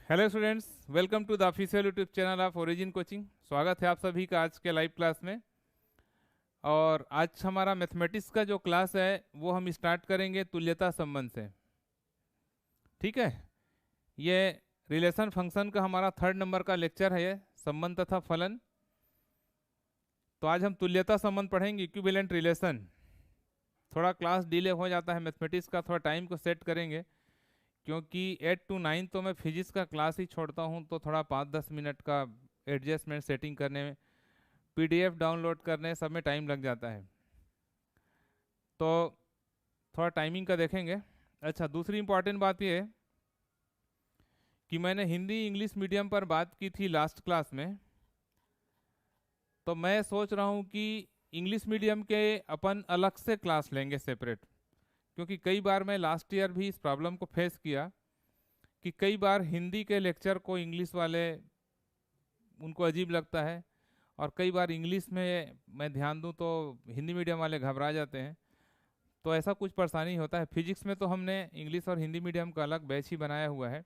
Hello students, welcome to the official YouTube channel of Origin Coaching. स्वागत है आप सभी का आज के लाइव क्लास में। और आज हमारा मैथमेटिक्स का जो क्लास है वो हम स्टार्ट करेंगे तुल्यता संबंध से। ठीक है, ये रिलेशन फंक्शन का हमारा 3rd नंबर का लेक्चर है, ये संबंध तथा फलन। तो आज हम तुल्यता संबंध पढ़ेंगे, इक्विवेलेंट रिलेशन। थोड़ा क्लास डिले हो जाता है मैथमेटिक्स का, थोड़ा टाइम को सेट करेंगे, क्योंकि 8 to 9 तो मैं फिजिक्स का क्लास ही छोड़ता हूँ, तो थोड़ा 5-10 मिनट का एडजस्टमेंट सेटिंग करने में, पीडीएफ डाउनलोड करने सब में टाइम लग जाता है, तो थोड़ा टाइमिंग का देखेंगे। अच्छा, दूसरी इंपॉर्टेंट बात ये है कि मैंने हिंदी इंग्लिश मीडियम पर बात की थी लास्ट क्लास में, तो मैं सोच रहा हूँ कि इंग्लिश मीडियम के अपन अलग से क्लास लेंगे सेपरेट, क्योंकि कई बार मैं लास्ट ईयर भी इस प्रॉब्लम को फेस किया कि कई बार हिंदी के लेक्चर को इंग्लिश वाले उनको अजीब लगता है, और कई बार इंग्लिश में मैं ध्यान दूं तो हिंदी मीडियम वाले घबरा जाते हैं, तो ऐसा कुछ परेशानी होता है। फिजिक्स में तो हमने इंग्लिश और हिंदी मीडियम का अलग बैच ही बनाया हुआ है,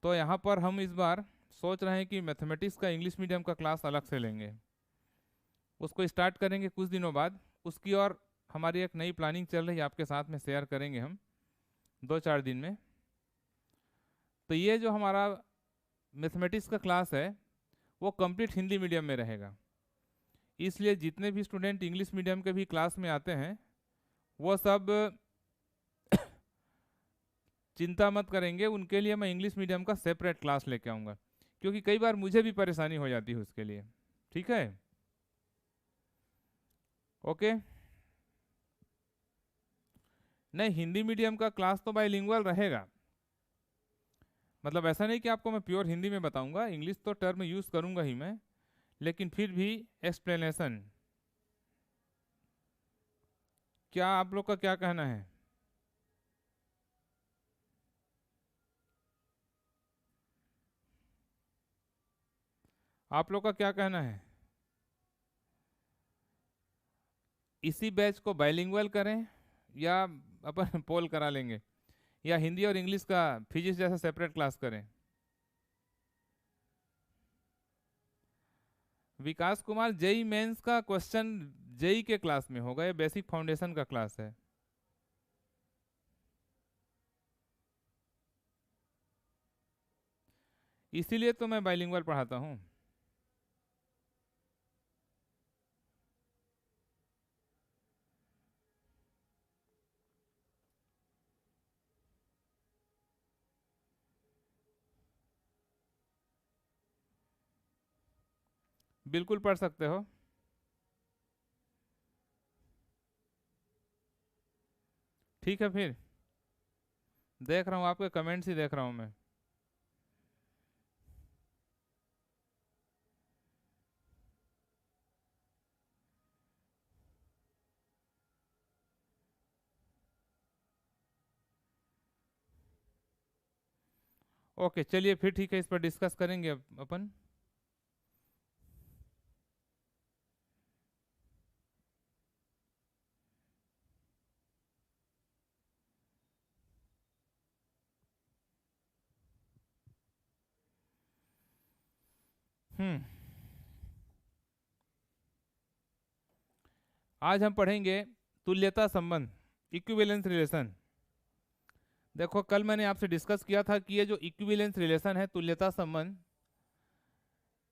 तो यहाँ पर हम इस बार सोच रहे हैं कि मैथमेटिक्स का इंग्लिश मीडियम का क्लास अलग से लेंगे, उसको स्टार्ट करेंगे कुछ दिनों बाद। उसकी और हमारी एक नई प्लानिंग चल रही है, आपके साथ में शेयर करेंगे हम 2-4 दिन में। तो ये जो हमारा मैथमेटिक्स का क्लास है वो कंप्लीट हिंदी मीडियम में रहेगा, इसलिए जितने भी स्टूडेंट इंग्लिश मीडियम के भी क्लास में आते हैं वो सब चिंता मत करेंगे, उनके लिए मैं इंग्लिश मीडियम का सेपरेट क्लास लेके आऊँगा, क्योंकि कई बार मुझे भी परेशानी हो जाती है उसके लिए। ठीक है, ओके। नहीं, हिंदी मीडियम का क्लास तो बाइलिंगुअल रहेगा, मतलब ऐसा नहीं कि आपको मैं प्योर हिंदी में बताऊंगा, इंग्लिश तो टर्म यूज़ करूंगा ही मैं, लेकिन फिर भी एक्सप्लेनेशन। क्या आप लोग का क्या कहना है? आप लोग का क्या कहना है? इसी बैच को बाइलिंगुअल करें या अपन पोल करा लेंगे, या हिंदी और इंग्लिश का फिजिक्स जैसा सेपरेट क्लास करें? विकास कुमार, जेई मेंस का क्वेश्चन जेई के क्लास में होगा, ये बेसिक फाउंडेशन का क्लास है। इसीलिए तो मैं बाइलिंगुअल पढ़ाता हूँ। बिल्कुल पढ़ सकते हो। ठीक है, फिर देख रहा हूँ आपके कमेंट्स ही देख रहा हूँ मैं। ओके, चलिए फिर ठीक है, इस पर डिस्कस करेंगे अपन। हम्म आज हम पढ़ेंगे तुल्यता संबंध, इक्विवेलेंस रिलेशन। देखो, कल मैंने आपसे डिस्कस किया था कि ये जो इक्विवेलेंस रिलेशन है, तुल्यता संबंध,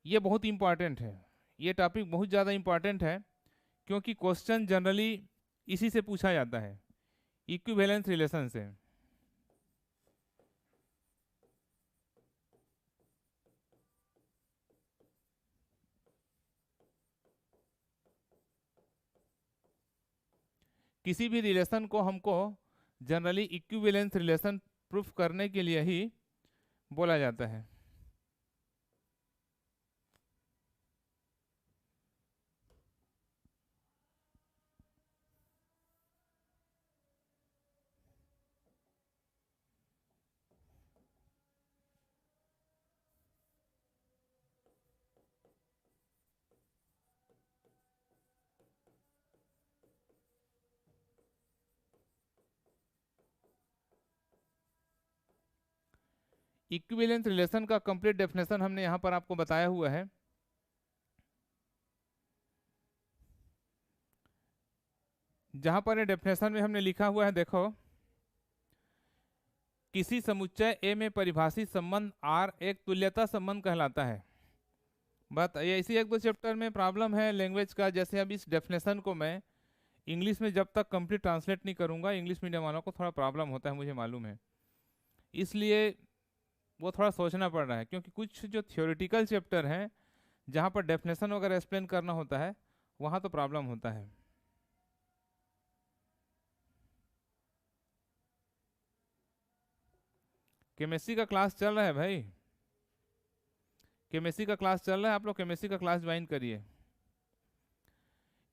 ये बहुत इंपॉर्टेंट है। ये टॉपिक बहुत ज़्यादा इंपॉर्टेंट है, क्योंकि क्वेश्चन जनरली इसी से पूछा जाता है, इक्विवेलेंस रिलेशन से। किसी भी रिलेशन को हमको जनरली इक्विवेलेंस रिलेशन प्रूफ करने के लिए ही बोला जाता है। इक्विवेलेंस रिलेशन का कंप्लीट डेफिनेशन हमने यहाँ पर आपको बताया हुआ है। जहां पर डेफिनेशन में हमने लिखा हुआ है, देखो, किसी समुच्चय ए में परिभाषित संबंध आर एक तुल्यता संबंध कहलाता है। बात ये इसी एक दो चैप्टर में प्रॉब्लम है लैंग्वेज का, जैसे अब इस डेफिनेशन को मैं इंग्लिश में जब तक कंप्लीट ट्रांसलेट नहीं करूंगा, इंग्लिश मीडियम वालों को थोड़ा प्रॉब्लम होता है, मुझे मालूम है, इसलिए वो थोड़ा सोचना पड़ रहा है, क्योंकि कुछ जो थियोरेटिकल चैप्टर हैं जहाँ पर डेफिनेशन वगैरह एक्सप्लेन करना होता है वहाँ तो प्रॉब्लम होता है। केमिस्ट्री का क्लास चल रहा है भाई, केमिस्ट्री का क्लास चल रहा है, आप लोग केमिस्ट्री का क्लास ज्वाइन करिए।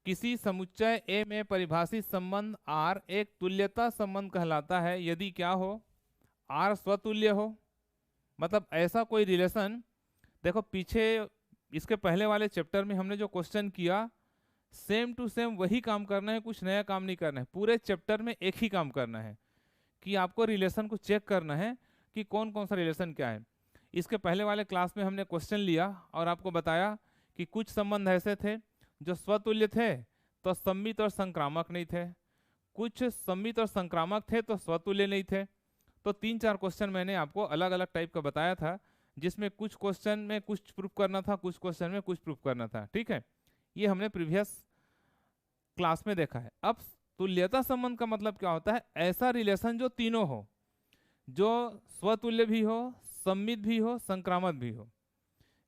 किसी समुच्चय ए में परिभाषित संबंध आर एक तुल्यता संबंध कहलाता है यदि क्या हो, आर स्वतुल्य हो। मतलब ऐसा कोई रिलेशन, देखो पीछे इसके पहले वाले चैप्टर में हमने जो क्वेश्चन किया सेम टू सेम वही काम करना है, कुछ नया काम नहीं करना है, पूरे चैप्टर में एक ही काम करना है कि आपको रिलेशन को चेक करना है कि कौन कौन सा रिलेशन क्या है। इसके पहले वाले क्लास में हमने क्वेश्चन लिया और आपको बताया कि कुछ संबंध ऐसे थे जो स्वतुल्य थे तो सम्मित और संक्रामक नहीं थे, कुछ सम्मित और संक्रामक थे तो स्वतुल्य नहीं थे। तो 3-4 क्वेश्चन मैंने आपको अलग अलग टाइप का बताया था, जिसमें कुछ क्वेश्चन में कुछ प्रूफ करना था, कुछ क्वेश्चन में कुछ प्रूफ करना था। ठीक है, ये हमने प्रीवियस क्लास में देखा है। अब तुल्यता संबंध का मतलब क्या होता है, ऐसा रिलेशन जो तीनों हो, जो स्वतुल्य भी हो, सम्मित भी हो, संक्रामक भी हो।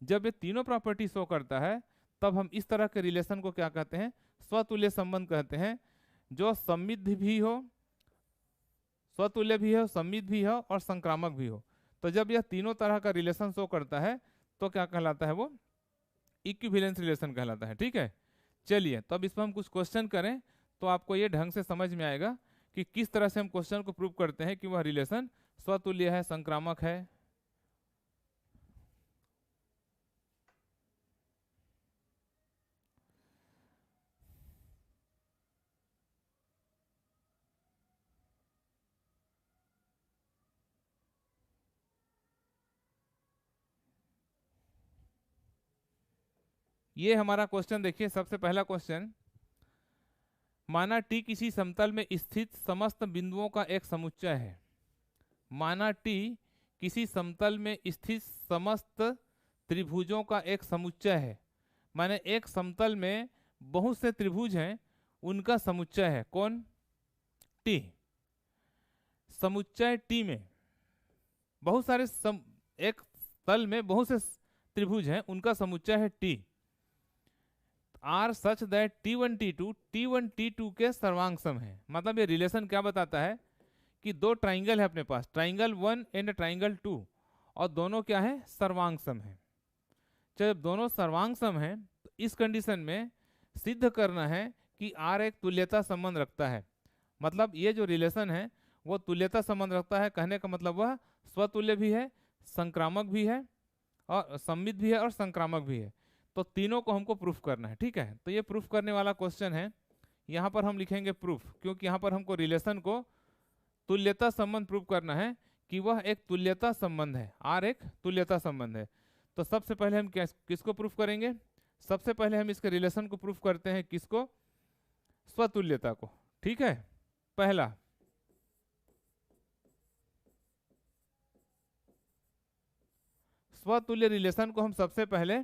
जब ये तीनों प्रॉपर्टी शो करता है तब हम इस तरह के रिलेशन को क्या कहते हैं, स्वतुल्य संबंध कहते हैं। जो सम्मित भी हो, स्वतुल्य भी हो, सम्मित भी हो और संक्रामक भी हो। तो जब यह तीनों तरह का रिलेशन शो करता है तो क्या कहलाता है, वो इक्विवेलेंस रिलेशन कहलाता है। ठीक है, चलिए तो अब इस पर हम कुछ क्वेश्चन करें तो आपको ये ढंग से समझ में आएगा कि किस तरह से हम क्वेश्चन को प्रूव करते हैं कि वह रिलेशन स्वतुल्य है, संक्रामक है। ये हमारा क्वेश्चन देखिए, सबसे पहला क्वेश्चन, माना टी किसी समतल में स्थित समस्त बिंदुओं का एक समुच्चय है। माना टी किसी समतल में स्थित समस्त त्रिभुजों का एक समुच्चय है। माने एक समतल में बहुत से त्रिभुज हैं, उनका समुच्चय है। कौन? टी। समुच्चय टी में बहुत सारे एक तल में बहुत से त्रिभुज हैं, उनका समुच्चय है T. Are such that T1 T2 के सर्वांग सम है। मतलब ये रिलेशन क्या बताता है कि दो ट्राइंगल है अपने पास, ट्राइंगल 1 एंड ट्राइंगल 2, और दोनों क्या है, सर्वांग सम है। जब दोनों सर्वांग सम है तो इस कंडीशन में सिद्ध करना है कि आर एक तुल्यता संबंध रखता है। मतलब ये जो रिलेशन है वो तुल्यता संबंध रखता है, कहने का मतलब वह स्वतुल्य भी है, संक्रामक भी है, और सम्मित भी है और संक्रामक भी है। तो तीनों को हमको प्रूफ करना है। ठीक है, तो ये प्रूफ करने वाला क्वेश्चन है। यहाँ पर हम लिखेंगे प्रूफ, क्योंकि यहाँ पर हमको रिलेशन को तुल्यता संबंध प्रूफ करना है कि वह एक तुल्यता संबंध है, आर एक तुल्यता संबंध है। तो सबसे पहले हम किसको प्रूफ करेंगे? सबसे पहले हम इसके रिलेशन को प्रूफ करते हैं, किसको? स्वतुल्यता को। ठीक है, पहला स्वतुल्य रिलेशन को हम सबसे पहले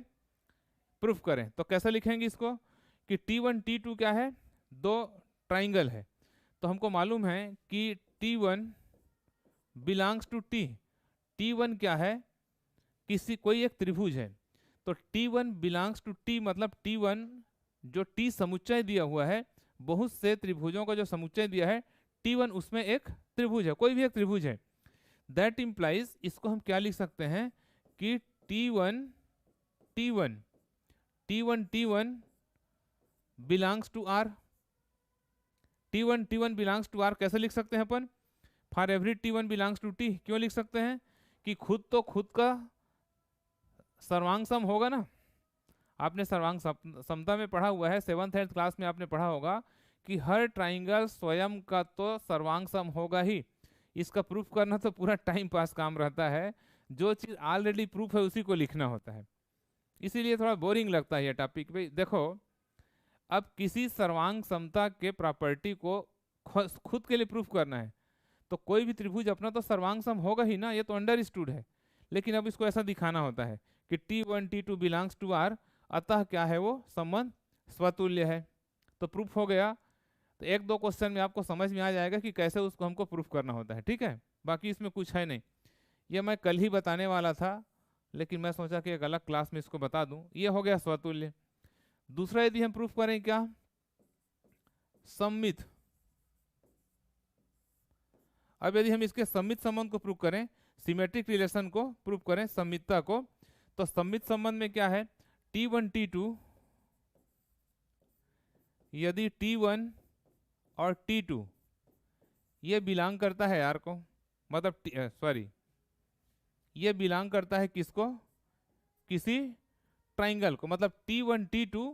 प्रूफ करें तो कैसे लिखेंगे इसको कि T1 T2 क्या है, दो ट्राइंगल है। तो हमको मालूम है कि T1 belongs to T। T1 क्या है, किसी कोई एक त्रिभुज है, तो T1 बिलोंग्स टू T, मतलब T1 जो T समुच्चय दिया हुआ है, बहुत से त्रिभुजों का जो समुच्चय दिया है T1, उसमें एक त्रिभुज है, कोई भी एक त्रिभुज है। दैट इंप्लाइज, इसको हम क्या लिख सकते हैं कि T1 T1 belongs to R। T1 belongs to R कैसे लिख सकते हैं अपन? For every T1 belongs to T। क्यों लिख सकते हैं कि खुद तो खुद का सर्वांग सम होगा ना। आपने सर्वांग समता में पढ़ा हुआ है, 7th 8th क्लास में आपने पढ़ा होगा कि हर ट्राइंगल स्वयं का तो सर्वांग सम होगा ही। इसका प्रूफ करना तो पूरा टाइम पास काम रहता है, जो चीज ऑलरेडी प्रूफ है उसी को लिखना होता है, इसीलिए थोड़ा बोरिंग लगता है ये टॉपिक। भाई देखो, अब किसी सर्वांग समता के प्रॉपर्टी को खुद के लिए प्रूफ करना है, तो कोई भी त्रिभुज अपना तो सर्वांग सम होगा ही ना, ये तो अंडरस्टूड है। लेकिन अब इसको ऐसा दिखाना होता है कि T1 T2 belongs to R, अतः क्या है वो संबंध स्वतुल्य है। तो प्रूफ हो गया। तो एक दो क्वेश्चन में आपको समझ में आ जाएगा कि कैसे उसको हमको प्रूफ करना होता है, ठीक है। बाकी इसमें कुछ है नहीं, ये मैं कल ही बताने वाला था, लेकिन मैं सोचा कि एक अलग क्लास में इसको बता दूं। ये हो गया स्वतुल्य। दूसरा यदि हम प्रूफ करें क्या, सम्मित। अब यदि हम इसके सम्मित संबंध को प्रूव करें, सिमेट्रिक रिलेशन को प्रूव करें, सम्मितता को, तो सम्मित संबंध में क्या है, T1 T2 यदि T1 और T2 ये बिलोंग करता है यार को, मतलब सॉरी, ये बिलोंग करता है किसको, किसी ट्राइंगल को, मतलब T1 T2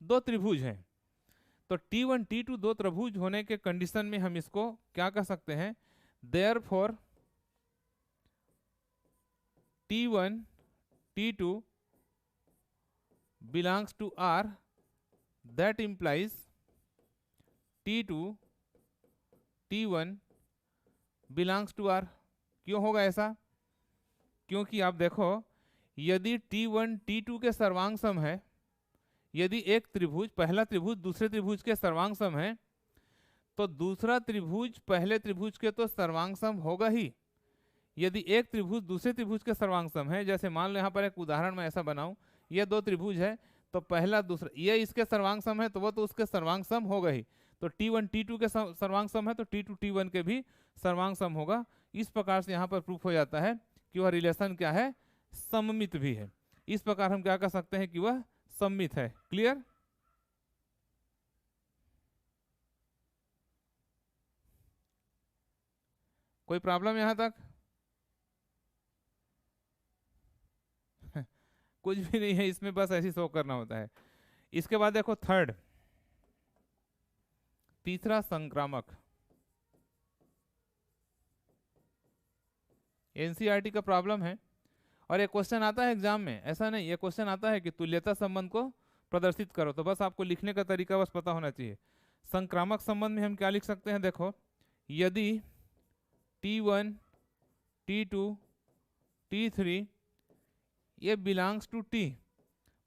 दो त्रिभुज हैं। तो T1 T2 दो त्रिभुज होने के कंडीशन में हम इसको क्या कह सकते हैं, therefore T1 T2 belongs to R, that implies T2 T1 belongs to R। क्यों होगा ऐसा, क्योंकि आप देखो, यदि T1 T2 के सर्वांग सम है, यदि एक त्रिभुज, पहला त्रिभुज दूसरे त्रिभुज के सर्वांग सम है, तो दूसरा त्रिभुज पहले त्रिभुज के तो सर्वांग सम होगा ही। यदि एक त्रिभुज दूसरे त्रिभुज के सर्वांग सम है, जैसे मान लो यहाँ पर एक उदाहरण मैं ऐसा बनाऊं, ये दो त्रिभुज है, तो पहला दूसरा ये इसके सर्वांग सम है, तो वो तो उसके सर्वांग सम होगा ही। तो T1 T2 के सर्वांग सम है, तो T2 T1 के भी सर्वांग सम होगा। इस प्रकार से यहाँ पर प्रूफ हो जाता है कि वह रिलेशन क्या है, सममित भी है। इस प्रकार हम क्या कर सकते हैं कि वह सम्मित है। क्लियर? कोई प्रॉब्लम यहां तक? कुछ भी नहीं है इसमें, बस ऐसी शो करना होता है। इसके बाद देखो थर्ड, तीसरा संक्रामक। एनसीईआरटी का प्रॉब्लम है, और एक क्वेश्चन आता है एग्जाम में, ऐसा नहीं, ये क्वेश्चन आता है कि तुल्यता संबंध को प्रदर्शित करो, तो बस आपको लिखने का तरीका बस पता होना चाहिए। संक्रामक संबंध में हम क्या लिख सकते हैं, देखो, यदि T1 T2 T3 ये बिलोंग्स टू T,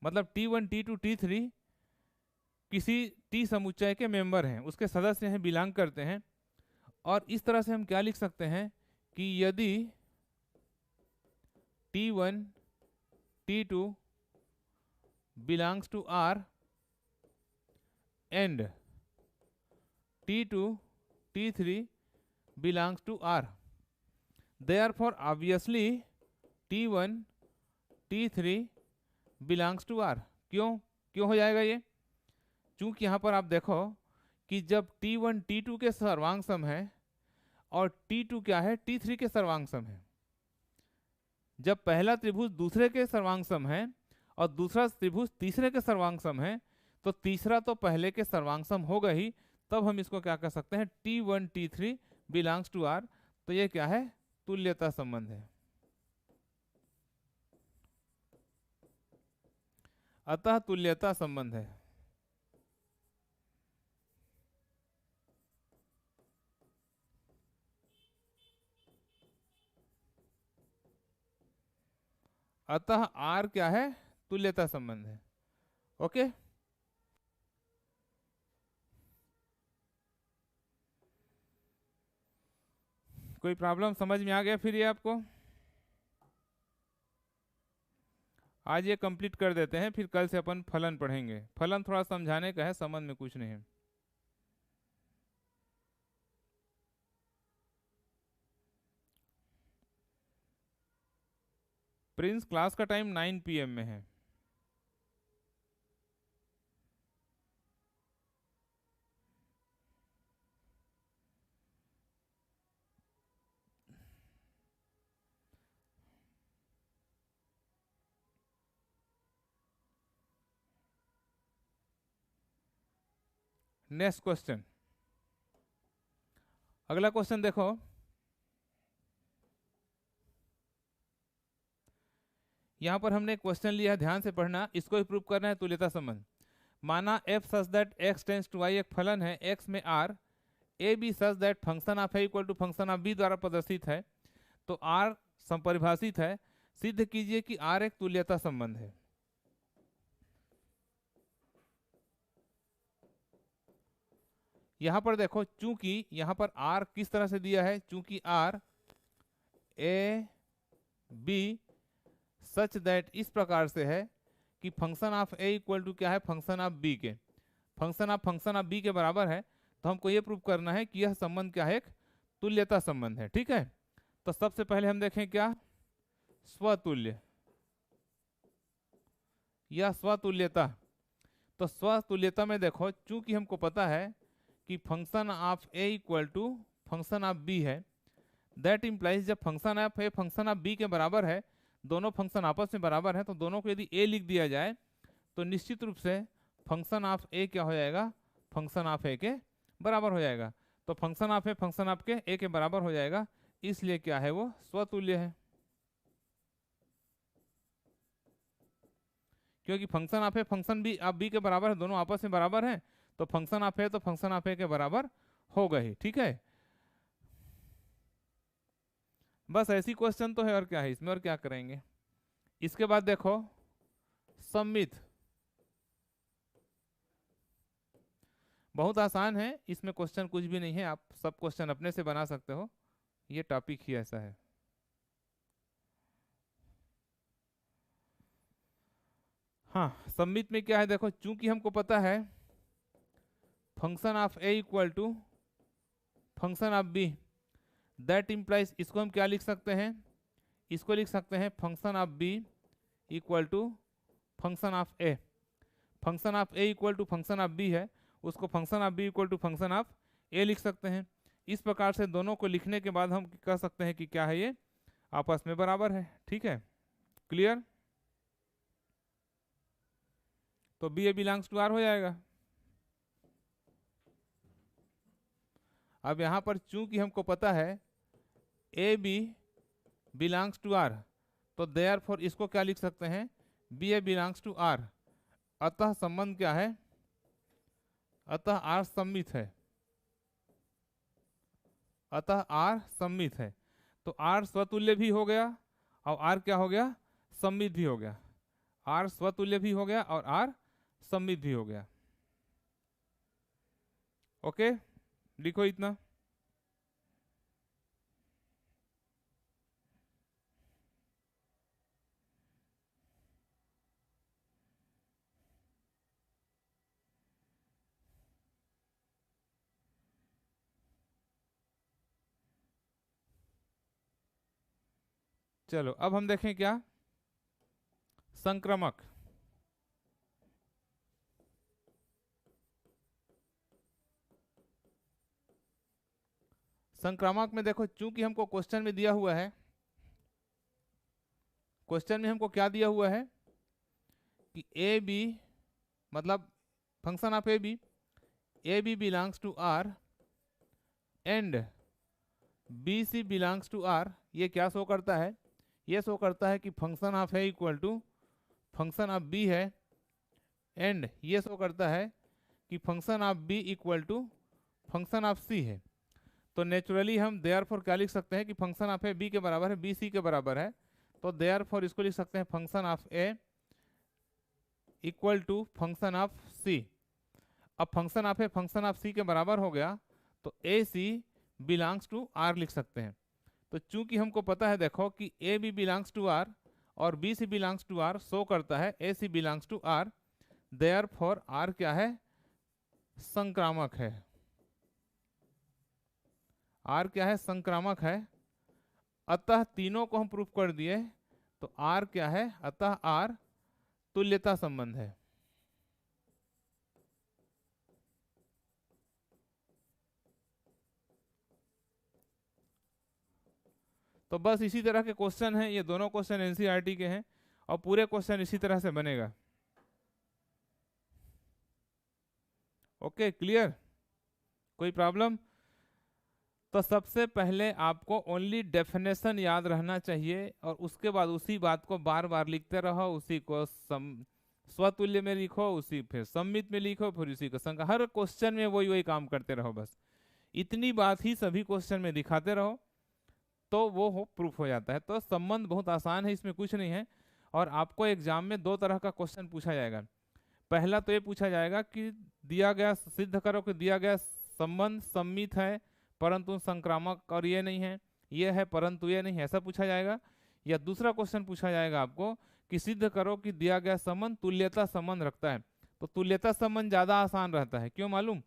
मतलब T1 T2 T3 किसी T समुच्चय के मेंबर हैं, उसके सदस्य हैं, बिलोंग करते हैं। और इस तरह से हम क्या लिख सकते हैं कि यदि T1 T2 belongs to R and T2 T3 belongs to R, therefore obviously T1 T3 belongs to R। क्यों क्यों हो जाएगा ये, चूंकि यहां पर आप देखो कि जब T1 T2 के सर्वांग सम है और T2 क्या है, T3 के सर्वांग सम है, जब पहला त्रिभुज दूसरे के सर्वांग सम है और दूसरा त्रिभुज तीसरे के सर्वांग सम है, तो तीसरा तो पहले के सर्वांग सम होगा ही, तब हम इसको क्या कर सकते हैं, T1 T3 belongs to R। तो ये क्या है, तुल्यता संबंध है। अतः तुल्यता संबंध है। अतः R क्या है, तुल्यता संबंध है। ओके, कोई प्रॉब्लम समझ में आ गया फिर ये आपको? आज ये कंप्लीट कर देते हैं, फिर कल से अपन फलन पढ़ेंगे। फलन थोड़ा समझाने का है, समझ में कुछ नहीं है। प्रिंस क्लास का टाइम 9 PM में है। नेक्स्ट क्वेश्चन, अगला क्वेश्चन देखो, यहाँ पर हमने एक क्वेश्चन लिया है, ध्यान से पढ़ना, इसको ही प्रूव करना है तुल्यता संबंध। माना f such that x tends to y एक फलन है x में r, A B such that function of A equal to function of B द्वारा प्रदर्शित है, तो r संपरिभाषित है, सिद्ध कीजिए कि r एक तुल्यता संबंध है। यहां पर देखो, चूंकि यहां पर r किस तरह से दिया है, चूंकि r A B such that इस प्रकार से है कि function of A equal to क्या है, फंक्शन ऑफ बी के, फंक्शन ऑफ बी के बराबर है, तो हमको ये प्रूव करना है कि यह संबंध क्या है, एक तुल्यता संबंध है। ठीक है, तो सबसे पहले हम देखें क्या, स्वतुल्य या स्वतुल्यता। तो स्वतुल्यता में देखो, चूंकि हमको पता है कि function of A equal to function of B है, दैट इंप्लाइज जब function of A function of B के बराबर है, दोनों फंक्शन आपस में बराबर है, तो दोनों को यदि ए लिख दिया जाए तो निश्चित रूप से फंक्शन ऑफ ए क्या हो जाएगा, फंक्शन ऑफ ए के बराबर हो जाएगा। तो function of A function of के ए के बराबर हो जाएगा, इसलिए क्या है, वो स्वतुल्य है। क्योंकि function of A function B आप बी के बराबर है, दोनों आपस में बराबर हैं, तो फंक्शन ऑफ ए तो फंक्शन ऑफ ए के बराबर हो गए। ठीक है, बस ऐसी क्वेश्चन तो है, और क्या है इसमें, और क्या करेंगे। इसके बाद देखो सम्मित, बहुत आसान है, इसमें क्वेश्चन कुछ भी नहीं है, आप सब क्वेश्चन अपने से बना सकते हो, ये टॉपिक ही ऐसा है। हाँ, सम्मित में क्या है, देखो चूंकि हमको पता है function of A equal to function of B, that implies, इसको हम क्या लिख सकते हैं, इसको लिख सकते हैं function of b equal to function of A. Function of A equal to function of B है, उसको function of b equal to function of a लिख सकते हैं। इस प्रकार से दोनों को लिखने के बाद हम कह सकते हैं कि क्या है, ये आपस में बराबर है। ठीक है, क्लियर। तो B A belongs to R हो जाएगा। अब यहां पर चूंकि हमको पता है A B belongs to R, तो देयरफॉर इसको क्या लिख सकते हैं, B A belongs to R. अतः संबंध क्या है, अतः आर सम्मित है, अतः आर सम्मित है। तो आर स्वतुल्य भी हो गया और आर क्या हो गया, सम्मित भी हो गया। आर स्वतुल्य भी हो गया और आर सम्मित भी हो गया। ओके, लिखो इतना। चलो अब हम देखें क्या, संक्रमक। संक्रामक में देखो, चूंकि हमको क्वेश्चन में दिया हुआ है, क्वेश्चन में हमको क्या दिया हुआ है कि ए बी मतलब function of A B belongs to R and B C belongs to R. ये क्या शो करता है, ये शो करता है कि function of A equal to function of B है, एंड ये शो करता है कि function of b equal to function of c है। तो नेचुरली हम देयरफॉर क्या लिख सकते हैं कि फंक्शन ऑफ ए बी के बराबर है, बी सी के बराबर है, तो देयरफॉर इसको लिख सकते हैं function of A equal to function of c. अब function of A function of c के बराबर हो गया, तो a c belongs to R लिख सकते हैं। तो चूंकि हमको पता है देखो कि A B belongs to R और b C belongs to R, show करता है a c belongs to R, therefore R क्या है, संक्रामक है। आर क्या है, संक्रामक है। अतः तीनों को हम प्रूफ कर दिए, तो आर क्या है, अतः आर तुल्यता संबंध है। तो बस इसी तरह के क्वेश्चन हैं, ये दोनों क्वेश्चन एनसीईआरटी के हैं और पूरे क्वेश्चन इसी तरह से बनेगा। ओके, क्लियर, कोई प्रॉब्लम। तो सबसे पहले आपको ओनली डेफिनेशन याद रहना चाहिए और उसके बाद उसी बात को बार बार लिखते रहो, उसी को स्वतुल्य में लिखो, उसी फिर सम्मित में लिखो, फिर उसी को संख्या, हर क्वेश्चन में वही वही काम करते रहो। बस इतनी बात ही सभी क्वेश्चन में दिखाते रहो तो वो प्रूफ हो जाता है। तो संबंध बहुत आसान है, इसमें कुछ नहीं है। और आपको एग्जाम में दो तरह का क्वेश्चन पूछा जाएगा। पहला तो ये पूछा जाएगा कि दिया गया, सिद्ध करो कि दिया गया संबंध सम्मित है परंतु संक्रामक और ये नहीं है, ये है परंतु ये नहीं है, ऐसा पूछा जाएगा। या दूसरा क्वेश्चन पूछा जाएगा आपको कि सिद्ध करो कि दिया गया संबंध तुल्यता संबंध रखता है। तो तुल्यता संबंध ज्यादा आसान रहता है, क्यों मालूम?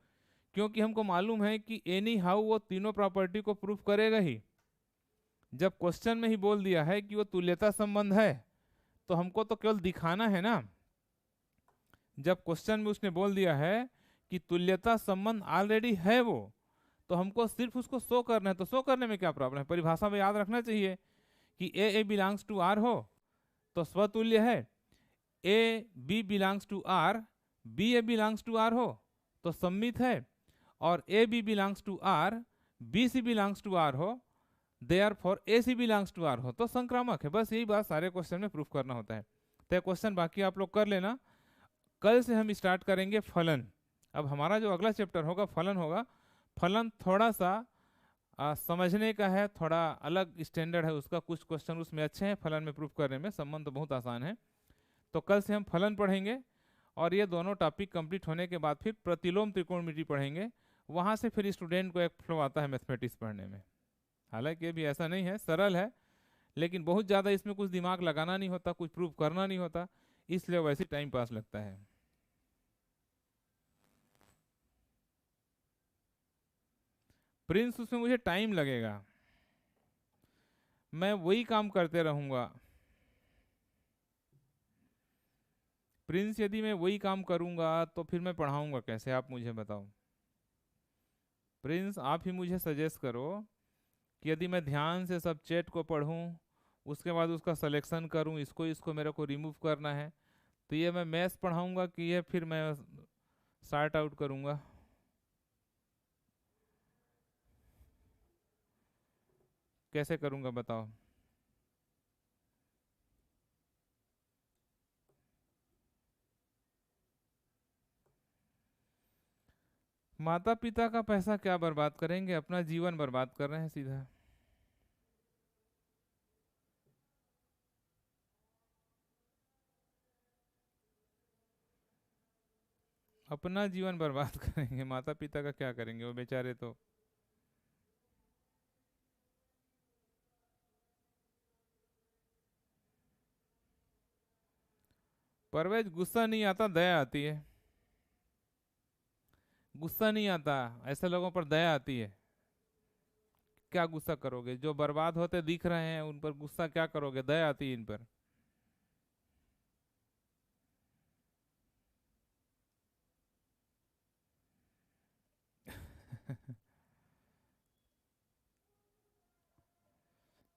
क्योंकि हमको मालूम है कि एनी हाउ वो तीनों प्रॉपर्टी को प्रूफ करेगा ही। जब क्वेश्चन में ही बोल दिया है कि वो तुल्यता संबंध है तो हमको तो केवल दिखाना है ना। जब क्वेश्चन में उसने बोल दिया है कि तुल्यता संबंध ऑलरेडी है वो, तो हमको सिर्फ उसको शो करना है। तो शो करने में क्या प्रॉब्लम है? परिभाषा में याद रखना चाहिए कि ए बिलोंग्स टू आर हो तो स्वतुल्य है, A B belongs to R, b A belongs to R हो तो सम्मित है, और a B belongs to R, b C belongs to R हो, therefore a c belongs to R हो तो संक्रामक है। बस यही बात सारे क्वेश्चन में प्रूफ करना होता है। तो क्वेश्चन बाकी आप लोग कर लेना। कल से हम स्टार्ट करेंगे फलन। अब हमारा जो अगला चैप्टर होगा फलन होगा। फलन थोड़ा सा समझने का है, थोड़ा अलग स्टैंडर्ड है उसका, कुछ क्वेश्चन उसमें अच्छे हैं फलन में प्रूफ करने में, संबंध तो बहुत आसान है। तो कल से हम फलन पढ़ेंगे और ये दोनों टॉपिक कंप्लीट होने के बाद फिर प्रतिलोम त्रिकोणमिति पढ़ेंगे। वहाँ से फिर स्टूडेंट को एक फ्लो आता है मैथमेटिक्स पढ़ने में। हालांकि ये भी ऐसा नहीं है, सरल है, लेकिन बहुत ज़्यादा इसमें कुछ दिमाग लगाना नहीं होता, कुछ प्रूफ करना नहीं होता, इसलिए वैसे टाइम पास लगता है। प्रिंस उसमें मुझे टाइम लगेगा, मैं वही काम करते रहूंगा। प्रिंस यदि मैं वही काम करूंगा तो फिर मैं पढ़ाऊंगा कैसे, आप मुझे बताओ। प्रिंस आप ही मुझे सजेस्ट करो कि यदि मैं ध्यान से सब चैट को पढूं, उसके बाद उसका सिलेक्शन करूं, इसको इसको मेरे को रिमूव करना है, तो ये मैं मैथ्स पढ़ाऊंगा कि ये फिर मैं सॉर्ट आउट करूंगा? कैसे करूंगा बताओ? माता पिता का पैसा क्या बर्बाद करेंगे, अपना जीवन बर्बाद कर रहे हैं सीधा। अपना जीवन बर्बाद करेंगे, माता पिता का क्या करेंगे, वो बेचारे तो। परवेज गुस्सा नहीं आता, दया आती है। गुस्सा नहीं आता, ऐसे लोगों पर दया आती है। क्या गुस्सा करोगे? जो बर्बाद होते दिख रहे हैं उन पर गुस्सा क्या करोगे? दया आती है इन पर।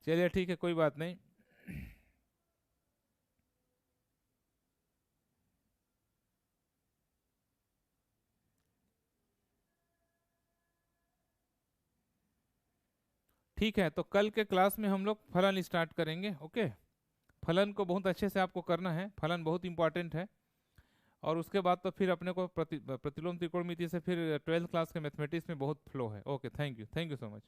चलिए ठीक है, कोई बात नहीं। ठीक है, तो कल के क्लास में हम लोग फलन स्टार्ट करेंगे। ओके, फलन को बहुत अच्छे से आपको करना है, फलन बहुत इंपॉर्टेंट है। और उसके बाद तो फिर अपने को प्रतिलोम त्रिकोणमिति से फिर 12th क्लास के मैथमेटिक्स में बहुत फ्लो है। Okay, thank you so much.